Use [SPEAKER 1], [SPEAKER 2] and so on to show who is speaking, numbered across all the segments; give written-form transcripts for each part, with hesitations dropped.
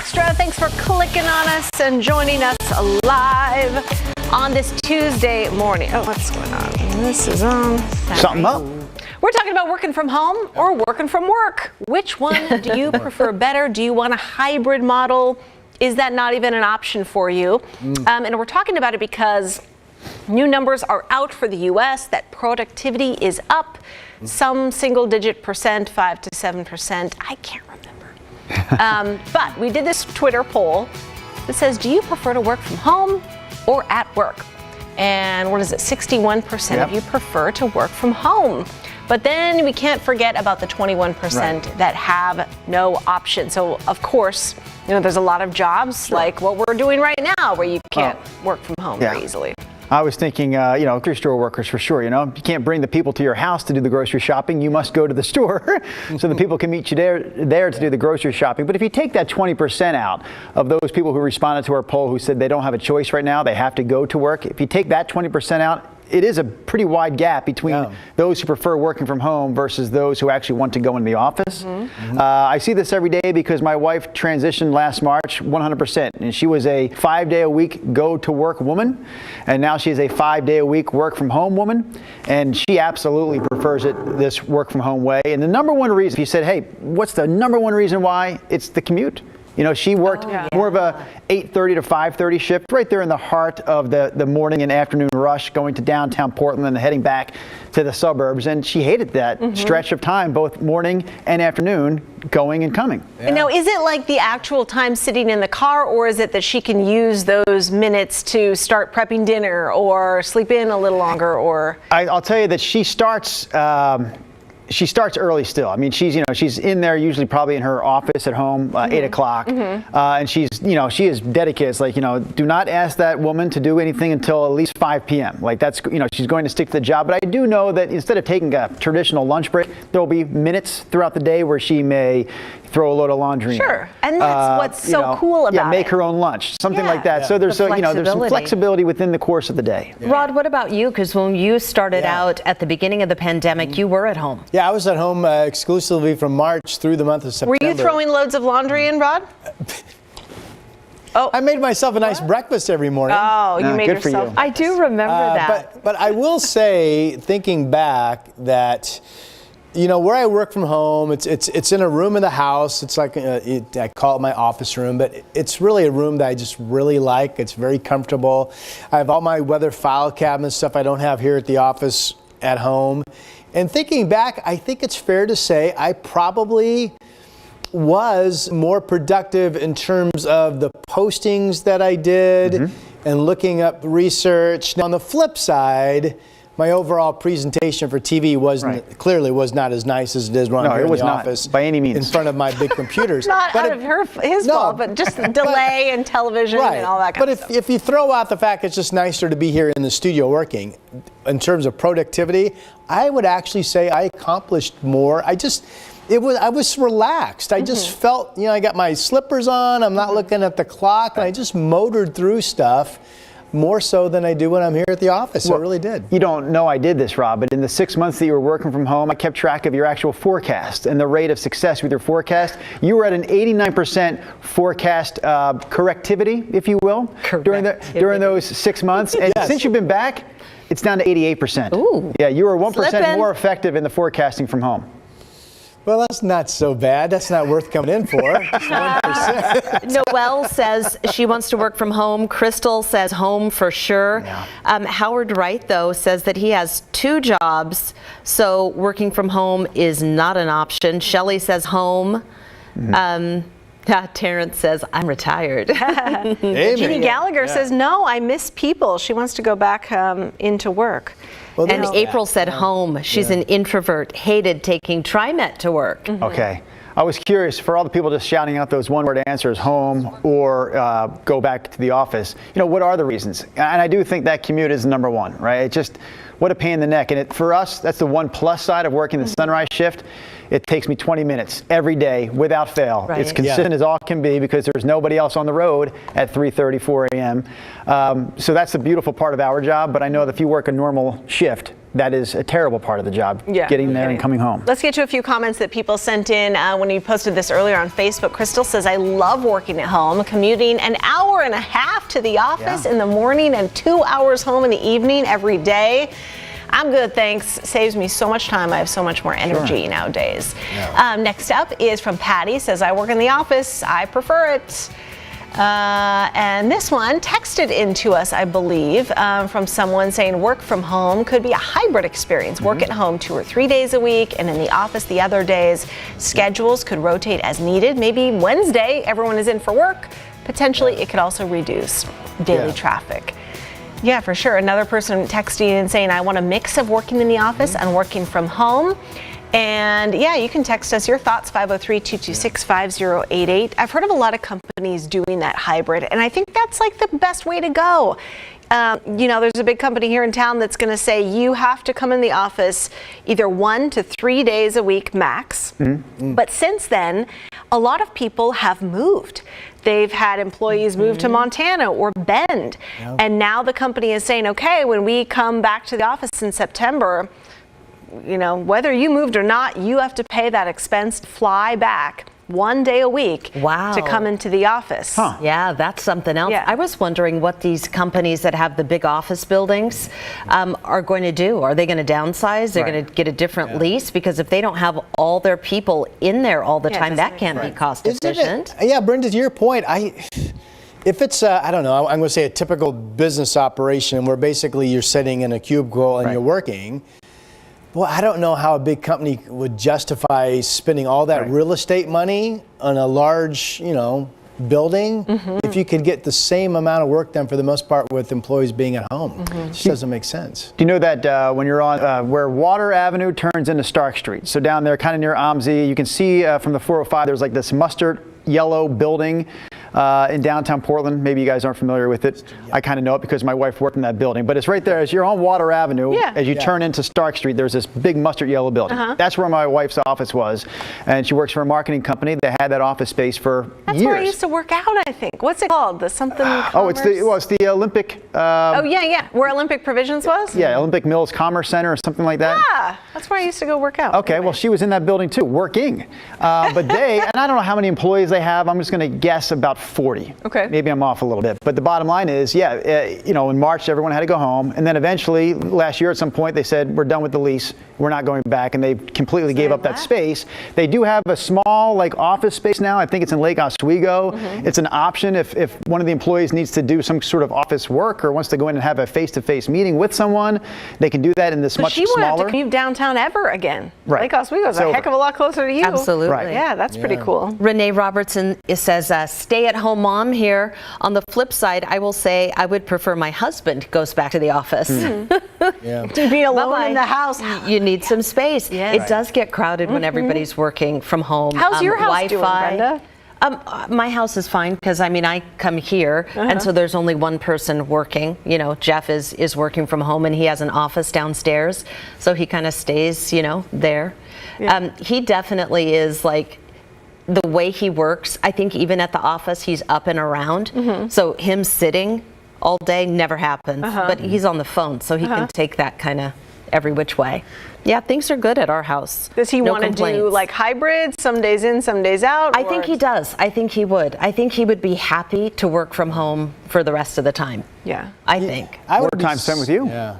[SPEAKER 1] Extra. Thanks for clicking on us and joining us live on this Tuesday morning. Oh, what's going on? This is on
[SPEAKER 2] Something up.
[SPEAKER 1] We're talking about working from home or working from work. Which one do you prefer better? Do you want a hybrid model? Is that not even an option for you? And we're talking about it because new numbers are out for the U.S. that productivity is up some single-digit percent, 5 to 7%. I can't remember. But we did this Twitter poll that says, do you prefer to work from home or at work? And what is it? 61% of you prefer to work from home. But then we can't forget about the 21% that have no option. So, of course, you know, there's a lot of jobs like what we're doing right now where you can't work from home very easily.
[SPEAKER 2] I was thinking, grocery store workers for sure, you can't bring the people to your house to do the grocery shopping. You must go to the store so the people can meet you there to do the grocery shopping. But if you take that 20% out of those people who responded to our poll who said they don't have a choice right now, they have to go to work. If you take that 20% out, it is a pretty wide gap between those who prefer working from home versus those who actually want to go into the office. I see this every day because my wife transitioned last March 100%, and she was a 5-day-a-week go-to-work woman, and now she is a 5-day-a-week work-from-home woman, and she absolutely prefers this work-from-home way. And the number one reason, if you said, hey, what's the number one reason why? It's the commute. She worked more of a 8:30 to 5:30 shift right there in the heart of the morning and afternoon rush going to downtown Portland and heading back to the suburbs. And she hated that stretch of time, both morning and afternoon, going and coming.
[SPEAKER 1] And now, is it like the actual time sitting in the car, or is it that she can use those minutes to start prepping dinner or sleep in a little longer? Or
[SPEAKER 2] I'll tell you that she starts early still. I mean, she's in there usually probably in her office at home, 8 o'clock. And she is dedicated. It's like, do not ask that woman to do anything until at least 5 p.m. Like that's, she's going to stick to the job. But I do know that instead of taking a traditional lunch break, there'll be minutes throughout the day where she may throw a load of laundry.
[SPEAKER 1] Sure. And that's what's so cool about it.
[SPEAKER 2] Make her own lunch, something like that. So there's there's some flexibility within the course of the day.
[SPEAKER 3] Rod, what about you? Because when you started out at the beginning of the pandemic, you were at home.
[SPEAKER 4] Yeah, I was at home exclusively from March through the month of September.
[SPEAKER 1] Were you throwing loads of laundry in, Rod?
[SPEAKER 4] I made myself a nice breakfast every morning.
[SPEAKER 1] Oh, you made yourself.
[SPEAKER 3] I do remember that.
[SPEAKER 4] But I will say, thinking back, that where I work from home, it's in a room in the house. It's like I call it my office room, but it's really a room that I just really like. It's very comfortable. I have all my weather file cabinet stuff I don't have here at the office at home. And thinking back, I think it's fair to say I probably was more productive in terms of the postings that I did and looking up research. Now, on the flip side, my overall presentation for TV clearly was not as nice as it is when I'm here in the office.
[SPEAKER 2] By any means.
[SPEAKER 4] In front of my big computers.
[SPEAKER 1] Not out of his fault, but just delay and television and all that kind of stuff. But
[SPEAKER 4] if you throw out the fact it's just nicer to be here in the studio working, in terms of productivity, I would actually say I accomplished more. I was relaxed. I just felt, I got my slippers on, I'm not looking at the clock, and I just motored through stuff more so than I do when I'm here at the office. I really did.
[SPEAKER 2] You don't know I did this, Rob, but in the 6 months that you were working from home, I kept track of your actual forecast and the rate of success with your forecast. You were at an 89% forecast correctivity, if you will, during those 6 months. And since you've been back, it's down to 88%.
[SPEAKER 3] Ooh.
[SPEAKER 2] Yeah, you were 1% more effective in the forecasting from home.
[SPEAKER 4] Well, that's not so bad. That's not worth coming in for. Just 1%.
[SPEAKER 3] Noelle says she wants to work from home. Crystal says home for sure. Yeah. Howard Wright, though, says that he has 2 jobs, so working from home is not an option. Shelley says home. Terrence says, I'm retired.
[SPEAKER 1] Jeannie Gallagher says, no, I miss people. She wants to go back into work.
[SPEAKER 3] Well, and April said home. She's an introvert, hated taking TriMet to work.
[SPEAKER 2] Okay. I was curious, for all the people just shouting out those one-word answers, home or go back to the office, what are the reasons? And I do think that commute is number one, right? What a pain in the neck. And for us, that's the one plus side of working the sunrise shift, it takes me 20 minutes every day without fail.
[SPEAKER 3] Right.
[SPEAKER 2] It's consistent as all can be because there's nobody else on the road at 3:30, 4 a.m. So that's the beautiful part of our job, but I know that if you work a normal shift, that is a terrible part of the job, getting there and coming home.
[SPEAKER 1] Let's get to a few comments that people sent in when you posted this earlier on Facebook. Crystal says, I love working at home, commuting an hour and a half to the office in the morning and 2 hours home in the evening every day. I'm good, thanks. Saves me so much time. I have so much more energy nowadays. Next up is from Patty, says, I work in the office. I prefer it. And this one texted into us, I believe, from someone saying work from home could be a hybrid experience. Work at home 2 or 3 days a week and in the office the other days. Schedules could rotate as needed. Maybe Wednesday everyone is in for work. Potentially it could also reduce daily traffic. Yeah, for sure. Another person texting and saying, I want a mix of working in the office and working from home. And yeah, you can text us your thoughts, 503-226-5088. I've heard of a lot of companies doing that hybrid, and I think that's like the best way to go. You know, there's a big company here in town that's going to say you have to come in the office either 1 to 3 days a week max. But since then, a lot of people have moved. They've had employees move to Montana or Bend. And now the company is saying, okay, when we come back to the office in September, you know, whether you moved or not, you have to pay that expense to fly back 1 day a week to come into the office.
[SPEAKER 3] Yeah, that's something else.
[SPEAKER 1] Yeah.
[SPEAKER 3] I was wondering what these companies that have the big office buildings are going to do. Are they going to downsize? They're going to get a different lease? Because if they don't have all their people in there all the time, that can't be cost efficient.
[SPEAKER 4] Yeah, Brenda, to your point, if it's, I don't know, I'm going to say a typical business operation where basically you're sitting in a cubicle and you're working, well, I don't know how a big company would justify spending all that real estate money on a large, you know, building if you could get the same amount of work done for the most part with employees being at home. It just doesn't make sense.
[SPEAKER 2] Do you know that when you're on where Water Avenue turns into Stark Street, so down there kind of near OMSI, you can see from the 405 there's like this mustard yellow building in downtown Portland. Maybe you guys aren't familiar with it. I kind of know it because my wife worked in that building. But it's right there as you're on Water Avenue. As you turn into Stark Street, there's this big mustard yellow building. That's where my wife's office was. And she works for a marketing company that had that office space for years.
[SPEAKER 1] That's where I used to work out, I think. What's it called? The something
[SPEAKER 2] it's the Olympic.
[SPEAKER 1] Where Olympic Provisions was?
[SPEAKER 2] Yeah, Olympic Mills Commerce Center or something like that.
[SPEAKER 1] Yeah, that's where I used to go work out.
[SPEAKER 2] Okay, well, she was in that building too, working. But and I don't know how many employees they have. I'm just going to guess about 40.
[SPEAKER 1] Okay.
[SPEAKER 2] Maybe I'm off a little bit. But the bottom line is, you know, in March, everyone had to go home. And then eventually, last year at some point, they said, we're done with the lease. We're not going back. And they completely gave up that space. They do have a small, like, office space now. I think it's in Lake Oswego. It's an option if one of the employees needs to do some sort of office work or wants to go in and have a face-to-face meeting with someone, they can do that in this much
[SPEAKER 1] she won't
[SPEAKER 2] smaller.
[SPEAKER 1] have to commute downtown ever again.
[SPEAKER 2] Right.
[SPEAKER 1] Lake Oswego is a heck of a lot closer to you.
[SPEAKER 3] Absolutely.
[SPEAKER 2] Right.
[SPEAKER 1] Yeah, that's pretty cool.
[SPEAKER 3] Renee Robertson says, stay-at-home mom here. On the flip side, I will say I would prefer my husband goes back to the office.
[SPEAKER 1] To be alone in the house.
[SPEAKER 3] You need some space.
[SPEAKER 1] Yes.
[SPEAKER 3] It does get crowded when everybody's working from home.
[SPEAKER 1] How's your house doing,
[SPEAKER 3] Wi-Fi.
[SPEAKER 1] Brenda?
[SPEAKER 3] My house is fine because I come here and so there's only one person working. You know, Jeff is working from home and he has an office downstairs, so he kind of stays, you know, there. He definitely is like, the way he works, I think even at the office he's up and around. So him sitting all day never happens. But he's on the phone, so he can take that kind of every which way. Yeah, things are good at our house.
[SPEAKER 1] Does he
[SPEAKER 3] No
[SPEAKER 1] want to do
[SPEAKER 3] complaints.
[SPEAKER 1] like hybrid, some days in, some days out?
[SPEAKER 3] I think he does. I think he would. I think he would be happy to work from home for the rest of the time.
[SPEAKER 1] Yeah.
[SPEAKER 3] I think.
[SPEAKER 2] More time spent with you.
[SPEAKER 4] Yeah.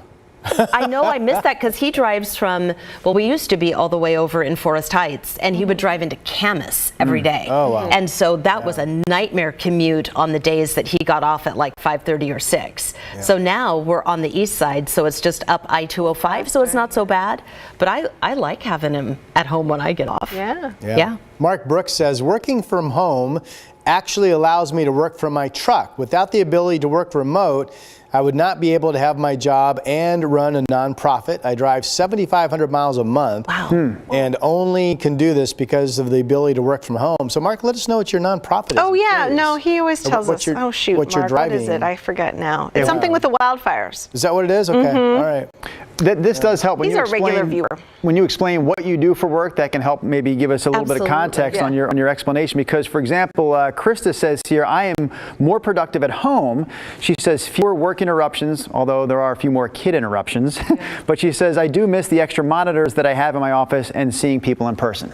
[SPEAKER 3] I know I missed that because he drives from, well, we used to be all the way over in Forest Heights, and he would drive into Camas every day.
[SPEAKER 4] Oh, wow.
[SPEAKER 3] And so that was a nightmare commute on the days that he got off at like 5:30 or 6. So now we're on the east side, so it's just up I-205, so it's not so bad. But I like having him at home when I get off.
[SPEAKER 1] Yeah.
[SPEAKER 4] Mark Brooks says, working from home actually allows me to work from my truck. Without the ability to work remote, I would not be able to have my job and run a nonprofit. I drive 7,500 miles a month and only can do this because of the ability to work from home. So Mark, let us know what your nonprofit is.
[SPEAKER 1] Oh yeah, no, he always tells
[SPEAKER 4] What's
[SPEAKER 1] us.
[SPEAKER 4] your-
[SPEAKER 1] Oh shoot,
[SPEAKER 4] what you're
[SPEAKER 1] Mark, what is
[SPEAKER 4] driving.
[SPEAKER 1] it? I forget now. It's something with the wildfires.
[SPEAKER 4] Is that what it is? Okay, all right.
[SPEAKER 2] This does help. When
[SPEAKER 1] He's
[SPEAKER 2] you
[SPEAKER 1] a regular
[SPEAKER 2] explain-
[SPEAKER 1] viewer.
[SPEAKER 2] When you explain what you do for work, that can help maybe give us a little bit of
[SPEAKER 3] Absolutely,
[SPEAKER 2] context
[SPEAKER 1] yeah.
[SPEAKER 2] on your explanation. Because, for example, Krista says here, I am more productive at home. She says fewer work interruptions, although there are a few more kid interruptions. But she says, I do miss the extra monitors that I have in my office and seeing people in person.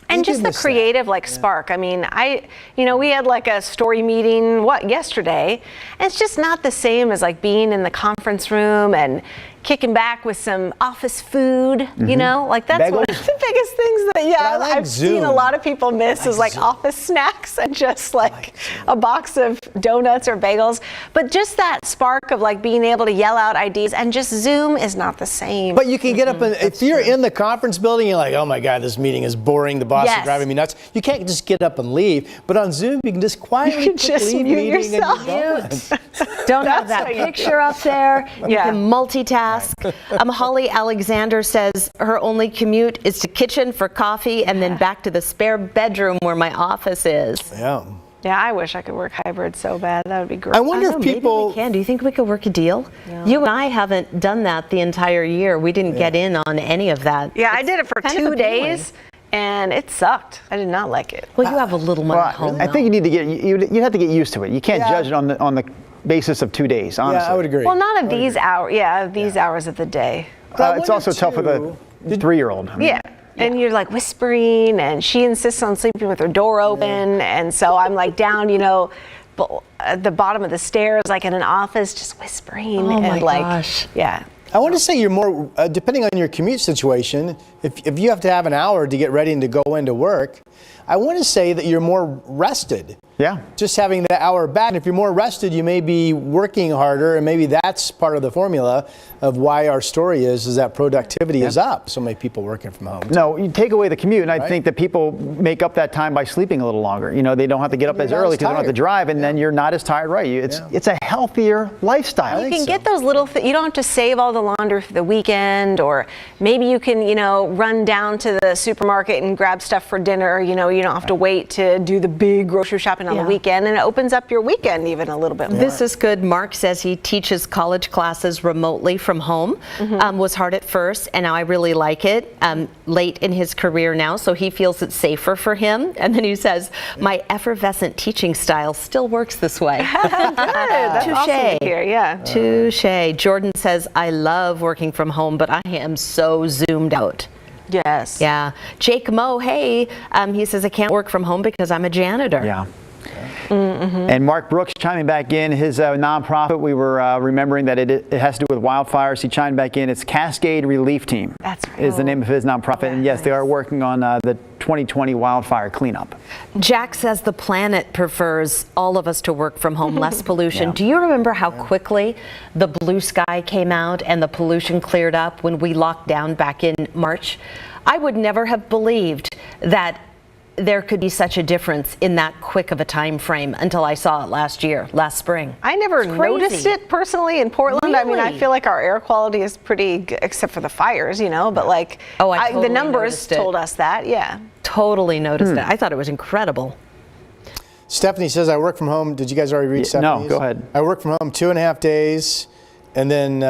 [SPEAKER 1] And just the
[SPEAKER 4] miss that.
[SPEAKER 1] creative spark. I mean, we had like a story meeting, yesterday, and it's just not the same as like being in the conference room and kicking back with some office food, you know? Like that's one of
[SPEAKER 2] Bagels?
[SPEAKER 1] the biggest things that,
[SPEAKER 4] I like
[SPEAKER 1] I've seen a
[SPEAKER 4] Zoom.
[SPEAKER 1] lot of people miss is like
[SPEAKER 4] Zoom.
[SPEAKER 1] office snacks and just like a box of donuts or bagels. But just that spark of like being able to yell out ideas, and just Zoom is not the same.
[SPEAKER 4] But you can get up and if you're in the conference building, you're like, oh my God, this meeting is boring. The boss is
[SPEAKER 1] Yes.
[SPEAKER 4] driving me nuts. You can't just get up and leave. But on Zoom, you can just quietly
[SPEAKER 1] You can just
[SPEAKER 4] leave
[SPEAKER 1] mute
[SPEAKER 4] meeting and
[SPEAKER 1] yourself.
[SPEAKER 4] you're done.
[SPEAKER 3] Don't have
[SPEAKER 1] That's
[SPEAKER 3] that
[SPEAKER 1] what you
[SPEAKER 3] picture up there. You
[SPEAKER 1] Yeah.
[SPEAKER 3] can multitask. Holly Alexander says her only commute is to kitchen for coffee and then back to the spare bedroom where my office is.
[SPEAKER 4] Yeah.
[SPEAKER 1] Yeah, I wish I could work hybrid so bad. That would be great.
[SPEAKER 4] I wonder
[SPEAKER 3] I don't
[SPEAKER 4] if
[SPEAKER 3] know,
[SPEAKER 4] people.
[SPEAKER 3] maybe we can. Do you think we could work a deal? You and I haven't done that the entire year. We didn't get in on any of that.
[SPEAKER 1] Yeah, I did it for
[SPEAKER 3] kind of
[SPEAKER 1] 2
[SPEAKER 3] appealing.
[SPEAKER 1] days, and it sucked. I did not like it.
[SPEAKER 3] Well, you have a little one at home.
[SPEAKER 2] I think you need to you have to get used to it. You can't
[SPEAKER 4] Yeah.
[SPEAKER 2] judge it on the basis of 2 days, honestly.
[SPEAKER 4] Yeah, I would agree.
[SPEAKER 1] Well, not of these hours. Yeah, of these hours of the day.
[SPEAKER 4] I
[SPEAKER 2] It's
[SPEAKER 4] wonder
[SPEAKER 2] also tough with a
[SPEAKER 4] too-
[SPEAKER 2] 3-year-old. I mean,
[SPEAKER 1] Yeah. And you're like whispering, and she insists on sleeping with her door open, and so I'm like down, at the bottom of the stairs, like in an office, just whispering.
[SPEAKER 3] Oh
[SPEAKER 1] and
[SPEAKER 3] my
[SPEAKER 1] like,
[SPEAKER 3] gosh.
[SPEAKER 1] Yeah.
[SPEAKER 4] I want to say you're more, depending on your commute situation, if you have to have an hour to get ready and to go into work, I want to say that you're more rested.
[SPEAKER 2] Yeah.
[SPEAKER 4] Just having that hour back. And if you're more rested, you may be working harder, and maybe that's part of the formula of why our story is that productivity is up. So many people working from home.
[SPEAKER 2] No, you take away the commute, and I think that people make up that time by sleeping a little longer. They don't have to get up
[SPEAKER 4] You're
[SPEAKER 2] as
[SPEAKER 4] not
[SPEAKER 2] early
[SPEAKER 4] as
[SPEAKER 2] because they don't have to
[SPEAKER 4] tired.
[SPEAKER 2] drive, and then you're not as tired, right? It's a healthier lifestyle.
[SPEAKER 1] You
[SPEAKER 4] think
[SPEAKER 1] can
[SPEAKER 4] so.
[SPEAKER 1] get those little you don't have to save all the laundry for the weekend, or maybe you can, run down to the supermarket and grab stuff for dinner. You don't have to wait to do the big grocery shopping on the
[SPEAKER 3] Yeah.
[SPEAKER 1] weekend, and it opens up your weekend even a little bit more.
[SPEAKER 3] This is good. Mark says he teaches college classes remotely from home. Was hard at first, and now I really like it. Late in his career now, so he feels it's safer for him. And then he says, my effervescent teaching style still works this way.
[SPEAKER 1] That's awesome to hear, yeah.
[SPEAKER 3] Touche. Jordan says, I love working from home, but I am so zoomed out.
[SPEAKER 1] Yes.
[SPEAKER 3] Yeah. Jake Moe, hey, he says, I can't work from home because I'm a janitor.
[SPEAKER 2] Yeah. And Mark Brooks chiming back in, his nonprofit, we were remembering that it has to do with wildfires. He chimed back in, it's Cascade Relief Team.
[SPEAKER 1] That's right.
[SPEAKER 2] Is the name of his nonprofit. And yes, they are working on the 2020 wildfire cleanup.
[SPEAKER 3] Jack says the planet prefers all of us to work from home, less pollution. Do you remember how quickly the blue sky came out and the pollution cleared up when we locked down back in March? I would never have believed that there could be such a difference in that quick of a time frame until I saw it last spring.
[SPEAKER 1] I never
[SPEAKER 3] It's crazy.
[SPEAKER 1] noticed it personally in Portland. I mean, I
[SPEAKER 3] Really?
[SPEAKER 1] feel like our air quality is pretty good, except for the fires, but like
[SPEAKER 3] I totally
[SPEAKER 1] the numbers
[SPEAKER 3] noticed it.
[SPEAKER 1] told us that, yeah.
[SPEAKER 3] Totally noticed it. I thought it was incredible.
[SPEAKER 4] Stephanie says, I work from home. Did you guys already read
[SPEAKER 2] No,
[SPEAKER 4] Stephanie's?
[SPEAKER 2] go ahead.
[SPEAKER 4] I work from home 2.5 days, and then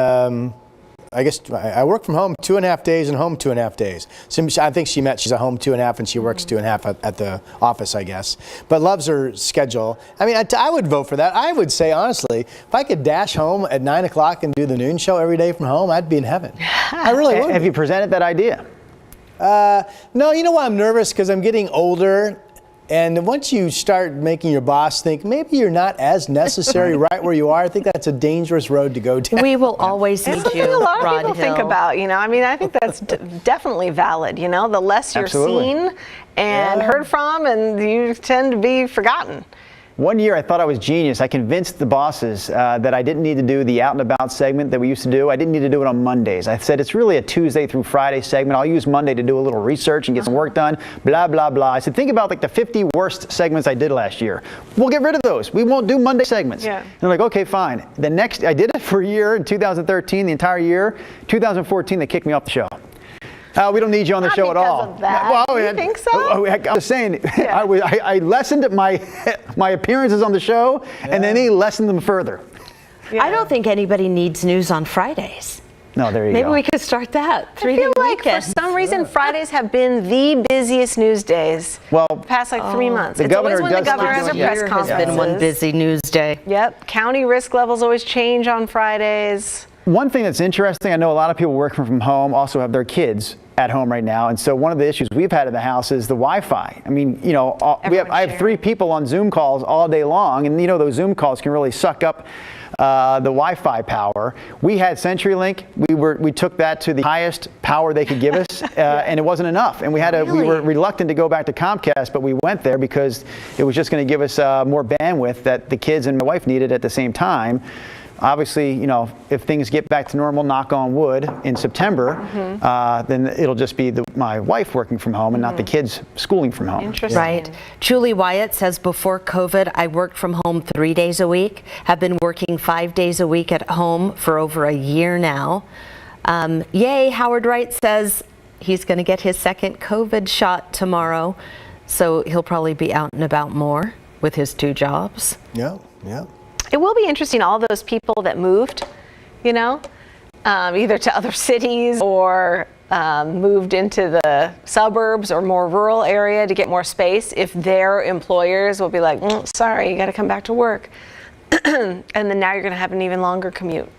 [SPEAKER 4] I guess I work from home 2.5 days and home 2.5 days. So I think she meant she's at home 2.5 and she works 2.5 at the office, I guess. But loves her schedule. I mean, I would vote for that. I would say, honestly, if I could dash home at 9 o'clock and do the noon show every day from home, I'd be in heaven. I really would.
[SPEAKER 2] Have you presented that idea?
[SPEAKER 4] No, you know why I'm nervous? Because I'm getting older. And once you start making your boss think maybe you're not as necessary right where you are, I think that's a dangerous road to go down.
[SPEAKER 3] We will always need
[SPEAKER 1] It's something
[SPEAKER 3] you,
[SPEAKER 1] a lot of
[SPEAKER 3] Rod
[SPEAKER 1] people think
[SPEAKER 3] Hill.
[SPEAKER 1] about, I mean, I think that's definitely valid, the less you're
[SPEAKER 2] Absolutely.
[SPEAKER 1] seen and heard from, and you tend to be forgotten.
[SPEAKER 2] One year I thought I was genius. I convinced the bosses that I didn't need to do the out and about segment that we used to do. I didn't need to do it on Mondays. I said it's really a Tuesday through Friday segment. I'll use Monday to do a little research and get some work done, blah, blah, blah. I said, think about like the 50 worst segments I did last year. We'll get rid of those. We won't do Monday segments.
[SPEAKER 1] Yeah.
[SPEAKER 2] And they're like, okay, fine. I did it for a year in 2013, the entire year. 2014, they kicked me off the show. We don't need you on the
[SPEAKER 1] Not
[SPEAKER 2] show at
[SPEAKER 1] because
[SPEAKER 2] all.
[SPEAKER 1] of that. You think so?
[SPEAKER 2] I'm just saying, I lessened my appearances on the show, and then they lessened them further.
[SPEAKER 3] I don't think anybody needs news on Fridays.
[SPEAKER 2] No, there you
[SPEAKER 3] Maybe
[SPEAKER 2] go.
[SPEAKER 3] we could start that.
[SPEAKER 1] I feel like for some reason Fridays have been the busiest news days.
[SPEAKER 2] Well,
[SPEAKER 1] the past like 3 months.
[SPEAKER 2] the
[SPEAKER 1] It's always
[SPEAKER 2] governor
[SPEAKER 1] when the
[SPEAKER 2] does
[SPEAKER 1] governor
[SPEAKER 2] keep
[SPEAKER 1] has a
[SPEAKER 2] doing-
[SPEAKER 1] press
[SPEAKER 2] Yeah.
[SPEAKER 1] conference.
[SPEAKER 3] It's been one busy news day.
[SPEAKER 1] Yep. County risk levels always change on Fridays.
[SPEAKER 2] One thing that's interesting, I know a lot of people working from home also have their kids at home right now, and so one of the issues we've had in the house is the Wi-Fi. I mean, you know, I have 3 people on Zoom calls all day long, and you know those Zoom calls can really suck up the Wi-Fi power. We had CenturyLink. We took that to the highest power they could give us, and it wasn't enough. And we were reluctant to go back to Comcast, but we went there because it was just going to give us more bandwidth that the kids and my wife needed at the same time. Obviously, you know, if things get back to normal, knock on wood, in September, then it'll just be my wife working from home and not the kids schooling from home.
[SPEAKER 1] Interesting.
[SPEAKER 3] Right. Julie Wyatt says, before COVID, I worked from home 3 days a week. Have been working 5 days a week at home for over a year now. Yay, Howard Wright says he's going to get his second COVID shot tomorrow, so he'll probably be out and about more with his 2 jobs.
[SPEAKER 4] Yeah, yeah.
[SPEAKER 1] It will be interesting, all those people that moved, you know, either to other cities or moved into the suburbs or more rural area to get more space, if their employers will be like, sorry, you got to come back to work. And then now you're going to have an even longer commute.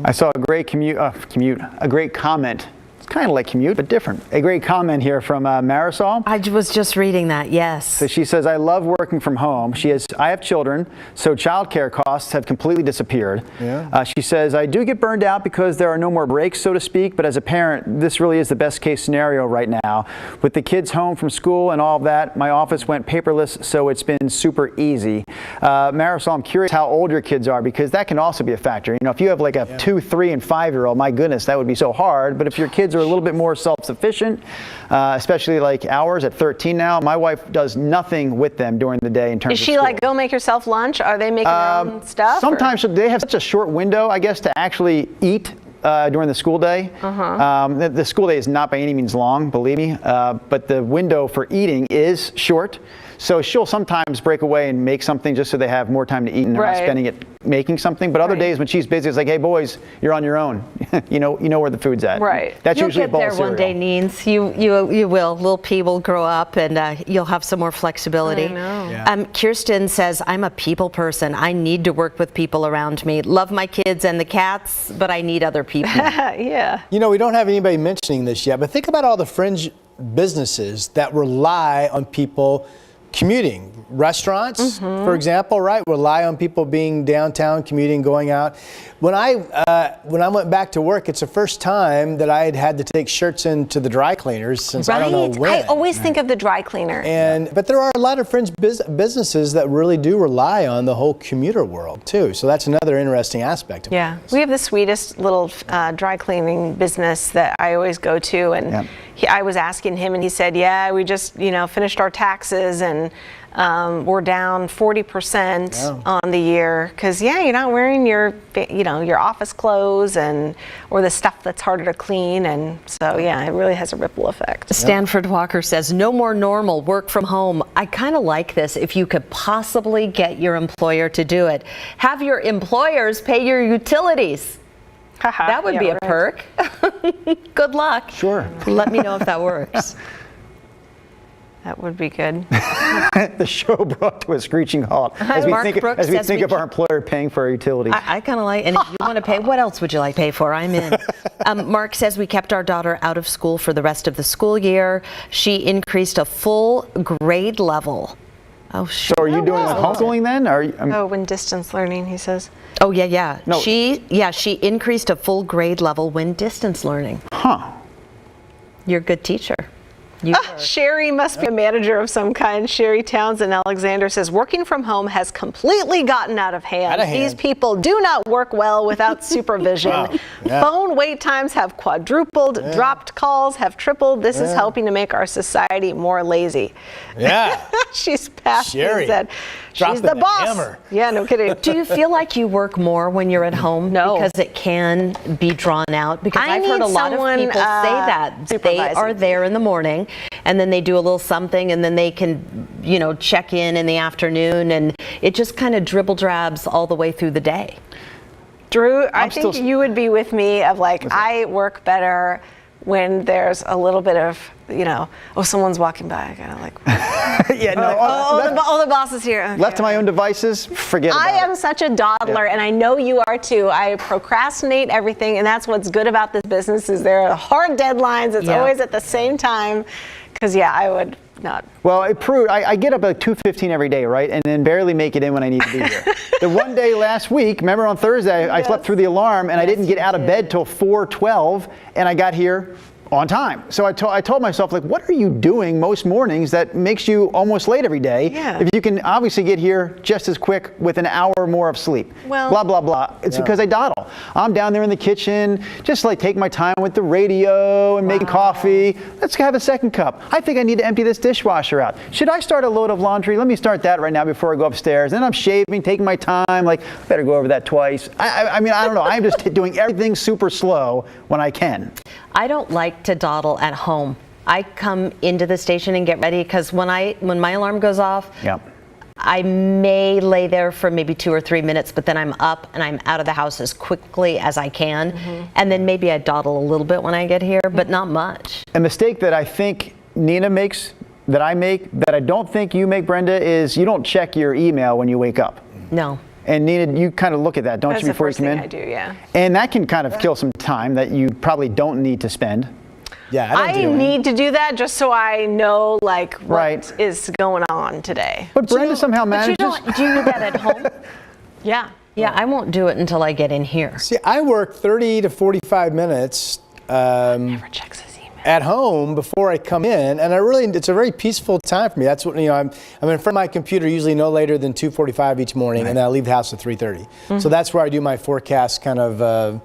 [SPEAKER 2] I saw a great a great comment. It's kind of like commute, but different. A great comment here from Marisol.
[SPEAKER 3] I was just reading that, yes.
[SPEAKER 2] So she says, I love working from home. I have children, so childcare costs have completely disappeared.
[SPEAKER 4] Yeah.
[SPEAKER 2] She says, I do get burned out because there are no more breaks, so to speak, but as a parent, this really is the best case scenario right now. With the kids home from school and all of that, my office went paperless, so it's been super easy. Marisol, I'm curious how old your kids are, because that can also be a factor. You know, if you have like a 2, 3, and 5-year-old, my goodness, that would be so hard. But if your kids are a little bit more self-sufficient, especially like ours at 13 now. My wife does nothing with them during the day in terms of
[SPEAKER 1] Is she
[SPEAKER 2] school.
[SPEAKER 1] like, go make yourself lunch? Are they making their own stuff?
[SPEAKER 2] Sometimes they have such a short window, I guess, to actually eat during the school day. The school day is not by any means long, believe me, but the window for eating is short. So she'll sometimes break away and make something just so they have more time to eat and they're not spending it making something. But other days when she's busy, it's like, hey boys, you're on your own. you know where the food's at.
[SPEAKER 1] Right.
[SPEAKER 2] That's
[SPEAKER 3] You'll
[SPEAKER 2] usually
[SPEAKER 3] get
[SPEAKER 2] a bowl
[SPEAKER 3] there
[SPEAKER 2] of
[SPEAKER 3] one day,
[SPEAKER 2] cereal.
[SPEAKER 3] Neens. You will. Little P will grow up, and you'll have some more flexibility.
[SPEAKER 1] I know.
[SPEAKER 4] Yeah.
[SPEAKER 3] Kirsten says, I'm a people person. I need to work with people around me. Love my kids and the cats, but I need other people.
[SPEAKER 1] Yeah.
[SPEAKER 4] You know, we don't have anybody mentioning this yet, but think about all the fringe businesses that rely on people commuting. Restaurants, for example, right, rely on people being downtown, commuting, going out. When I went back to work, it's the first time that I had to take shirts into the dry cleaners since I don't know when.
[SPEAKER 1] I always think of the dry cleaner.
[SPEAKER 4] But there are a lot of fringe businesses that really do rely on the whole commuter world too. So that's another interesting aspect of
[SPEAKER 1] Yeah,
[SPEAKER 4] this.
[SPEAKER 1] we have the sweetest little dry cleaning business that I always go to, and I was asking him, and he said, "Yeah, we just finished our taxes, and we're down 40% on the year because you're not wearing your office clothes or the stuff that's harder to clean, and so it really has a ripple effect."
[SPEAKER 3] Stanford Walker says, no more normal, work from home. I kind of like this if you could possibly get your employer to do it. Have your employers pay your utilities. That would be a perk. Good luck.
[SPEAKER 2] Sure.
[SPEAKER 3] Let me know if that works.
[SPEAKER 1] That would be good.
[SPEAKER 2] The show brought to a screeching halt as we
[SPEAKER 3] Mark
[SPEAKER 2] think,
[SPEAKER 3] Brooks
[SPEAKER 2] as we
[SPEAKER 3] says
[SPEAKER 2] think
[SPEAKER 3] we
[SPEAKER 2] of our employer paying for our utilities.
[SPEAKER 3] I kind of like, and if you want to pay, what else would you like to pay for? I'm in. Mark says we kept our daughter out of school for the rest of the school year. She increased a full grade level. Oh, sure.
[SPEAKER 2] So are you doing homeschooling then? Or
[SPEAKER 1] When distance learning, he says.
[SPEAKER 3] Oh, yeah.
[SPEAKER 2] No.
[SPEAKER 3] She increased a full grade level when distance learning.
[SPEAKER 2] Huh.
[SPEAKER 3] You're a good teacher. You are.
[SPEAKER 1] Sherry must be a manager of some kind. Sherry Townsend Alexander says, working from home has completely gotten out of hand.
[SPEAKER 4] Out of hand.
[SPEAKER 1] These people do not work well without supervision.
[SPEAKER 4] Wow. Yeah.
[SPEAKER 1] Phone wait times have quadrupled, dropped calls have tripled. This is helping to make our society more lazy.
[SPEAKER 4] Yeah.
[SPEAKER 1] She's passed
[SPEAKER 4] Sherry,
[SPEAKER 1] and said,
[SPEAKER 4] dropping
[SPEAKER 1] she's the
[SPEAKER 4] the
[SPEAKER 1] boss.
[SPEAKER 4] hammer.
[SPEAKER 1] Yeah, no kidding.
[SPEAKER 3] Do you feel like you work more when you're at home?
[SPEAKER 1] No.
[SPEAKER 3] Because it can be drawn out. Because
[SPEAKER 1] I
[SPEAKER 3] I've heard
[SPEAKER 1] need
[SPEAKER 3] a lot of
[SPEAKER 1] someone,
[SPEAKER 3] people say that. They
[SPEAKER 1] supervising
[SPEAKER 3] are there in the morning and then they do a little something and then they can, check in the afternoon, and it just kind of dribble drabs all the way through the day.
[SPEAKER 1] Drew, I
[SPEAKER 2] I'm
[SPEAKER 1] think
[SPEAKER 2] still-
[SPEAKER 1] you would be with me of like, I work better when there's a little bit of, someone's walking by, kind of like,
[SPEAKER 2] Yeah, no.
[SPEAKER 1] the boss is here.
[SPEAKER 2] Left to my own devices, forget about
[SPEAKER 1] I am
[SPEAKER 2] it.
[SPEAKER 1] such a dawdler, and I know you are too. I procrastinate everything, and that's what's good about this business is there are hard deadlines. It's
[SPEAKER 3] Yeah.
[SPEAKER 1] always at the same time. Because I would not.
[SPEAKER 2] Well, it proved, I get up at 2:15 every day, right? And then barely make it in when I need to be here. The one day last week, remember on Thursday, I slept through the alarm and I didn't get out of bed till 4:12 and I got here on time. So I told myself, like, what are you doing most mornings that makes you almost late every day?
[SPEAKER 1] Yeah.
[SPEAKER 2] If you can obviously get here just as quick with an hour more of sleep.
[SPEAKER 1] Well-
[SPEAKER 2] blah, blah, blah. It's because I dawdle. I'm down there in the kitchen, just like taking my time with the radio and making coffee. Let's have a second cup. I think I need to empty this dishwasher out. Should I start a load of laundry? Let me start that right now before I go upstairs. Then I'm shaving, taking my time, like, better go over that twice. I mean, I don't know. I'm just doing everything super slow when I can.
[SPEAKER 3] I don't like to dawdle at home. I come into the station and get ready because when my alarm goes off,
[SPEAKER 2] Yep.
[SPEAKER 3] I may lay there for maybe 2 or 3 minutes, but then I'm up and I'm out of the house as quickly as I can. And then maybe I dawdle a little bit when I get here, but not much.
[SPEAKER 2] A mistake that I think Nina makes, that I make, that I don't think you make, Brenda, is you don't check your email when you wake up.
[SPEAKER 3] No.
[SPEAKER 2] And Nina, you kind of look at that, don't
[SPEAKER 1] That's
[SPEAKER 2] you,
[SPEAKER 1] the
[SPEAKER 2] before
[SPEAKER 1] first
[SPEAKER 2] you come
[SPEAKER 1] thing
[SPEAKER 2] in?
[SPEAKER 1] I do, yeah.
[SPEAKER 2] And that can kind of kill some time that you probably don't need to spend.
[SPEAKER 4] Yeah,
[SPEAKER 1] I
[SPEAKER 4] don't do it.
[SPEAKER 1] need to do that just so I know like what
[SPEAKER 2] Right.
[SPEAKER 1] is going on today.
[SPEAKER 2] But Brenda somehow
[SPEAKER 3] But you
[SPEAKER 2] manages.
[SPEAKER 3] don't, do you do that at home?
[SPEAKER 1] Yeah.
[SPEAKER 3] Yeah, I won't do it until I get in here.
[SPEAKER 4] See, I work 30 to 45 minutes
[SPEAKER 1] Never checks his email.
[SPEAKER 4] at home before I come in, and it's a very peaceful time for me. That's what, I'm in front of my computer usually no later than 2:45 each morning, and then I leave the house at 3:30. So that's where I do my forecast kind of,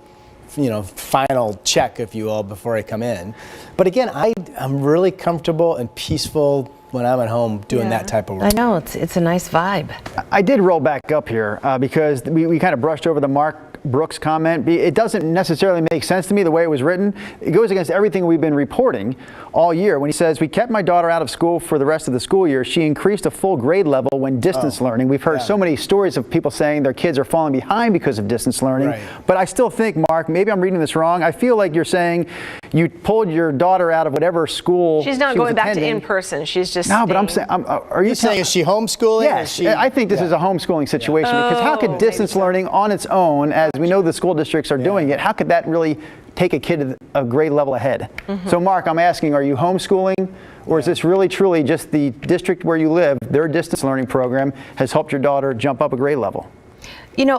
[SPEAKER 4] final check, if you will, before I come in. But again, I'm really comfortable and peaceful when I'm at home doing that type of work.
[SPEAKER 3] I know, it's a nice vibe.
[SPEAKER 2] I did roll back up here because we kind of brushed over the Mark Brooks comment. It doesn't necessarily make sense to me the way it was written. It goes against everything we've been reporting all year. When he says, we kept my daughter out of school for the rest of the school year, she increased a full grade level when distance learning. We've heard so many stories of people saying their kids are falling behind because of distance learning.
[SPEAKER 4] Right.
[SPEAKER 2] But I still think, Mark, maybe I'm reading this wrong. I feel like you're saying you pulled your daughter out of whatever school
[SPEAKER 1] She's not
[SPEAKER 2] she was
[SPEAKER 1] going back to
[SPEAKER 2] attending.
[SPEAKER 1] in person. She's just
[SPEAKER 2] No, but I'm
[SPEAKER 1] staying.
[SPEAKER 2] saying, are you
[SPEAKER 4] You're saying, is she homeschooling?
[SPEAKER 2] Yes, I think this is a homeschooling situation because how could distance learning on its own, as we know the school districts are doing it, how could that really take a kid a grade level ahead? So Mark, I'm asking, are you homeschooling or is this really truly just the district where you live, their distance learning program has helped your daughter jump up a grade level?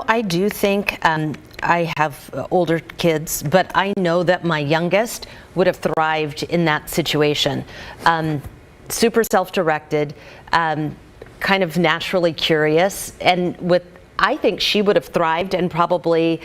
[SPEAKER 3] I do think I have older kids, but I know that my youngest would have thrived in that situation. Super self-directed, kind of naturally curious, and I think she would have thrived and probably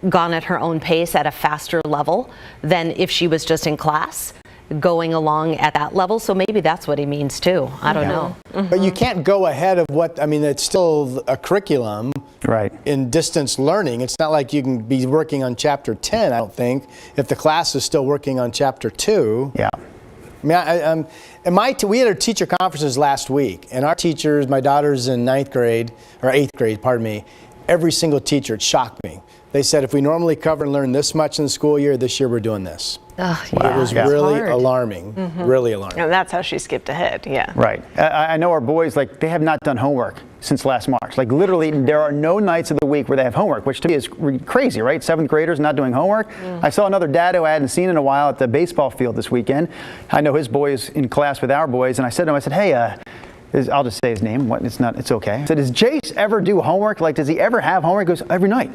[SPEAKER 3] gone at her own pace at a faster level than if she was just in class going along at that level. So maybe that's what he means too. I don't know.
[SPEAKER 4] But you can't go ahead of it's still a curriculum
[SPEAKER 2] Right.
[SPEAKER 4] in distance learning. It's not like you can be working on chapter 10, I don't think, if the class is still working on chapter 2.
[SPEAKER 2] Yeah.
[SPEAKER 4] I mean, we had our teacher conferences last week, and our teachers, my daughter's in 8th grade, pardon me, every single teacher, it shocked me. They said, if we normally cover and learn this much in the school year, this year we're doing this.
[SPEAKER 3] Oh,
[SPEAKER 4] It was
[SPEAKER 2] Yeah.
[SPEAKER 4] really
[SPEAKER 3] hard.
[SPEAKER 4] alarming, really alarming.
[SPEAKER 1] And that's how she skipped ahead. Yeah.
[SPEAKER 2] Right. I know our boys, they have not done homework since last March. Literally, there are no nights of the week where they have homework, which to me is crazy, right? 7th graders not doing homework. I saw another dad who I hadn't seen in a while at the baseball field this weekend. I know his boy is in class with our boys, and I said to him, hey, I'll just say his name. It's okay. I said, does Jace ever do homework? Does he ever have homework? He goes, every night.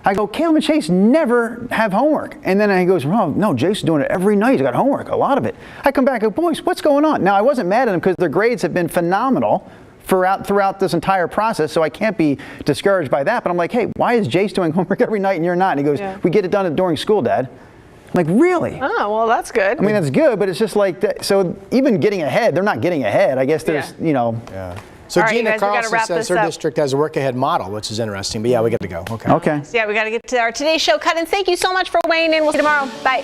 [SPEAKER 2] I go, Caleb and Chase never have homework. And then he goes, oh, no, Jace's doing it every night. He's got homework, a lot of it. I come back and go, boys, what's going on? Now, I wasn't mad at them because their grades have been phenomenal throughout this entire process, so I can't be discouraged by that. But I'm like, hey, why is Jace doing homework every night and you're not? And he goes, we get it done during school, Dad. I'm like, really?
[SPEAKER 1] Oh, well, that's good.
[SPEAKER 2] I mean, that's good, but it's just like, that. So even getting ahead, they're not getting ahead. I guess there's,
[SPEAKER 4] Yeah. So
[SPEAKER 1] All right, you
[SPEAKER 4] Gina
[SPEAKER 1] guys, we gotta
[SPEAKER 4] Carlson
[SPEAKER 1] wrap
[SPEAKER 4] says
[SPEAKER 1] this
[SPEAKER 4] her
[SPEAKER 1] up.
[SPEAKER 4] district has a work ahead model, which is interesting. But yeah, we got to go. Okay.
[SPEAKER 2] Okay.
[SPEAKER 1] Yeah, we got to get to our Today's Show cut-ins. Thank you so much for weighing in. We'll see you tomorrow. Bye.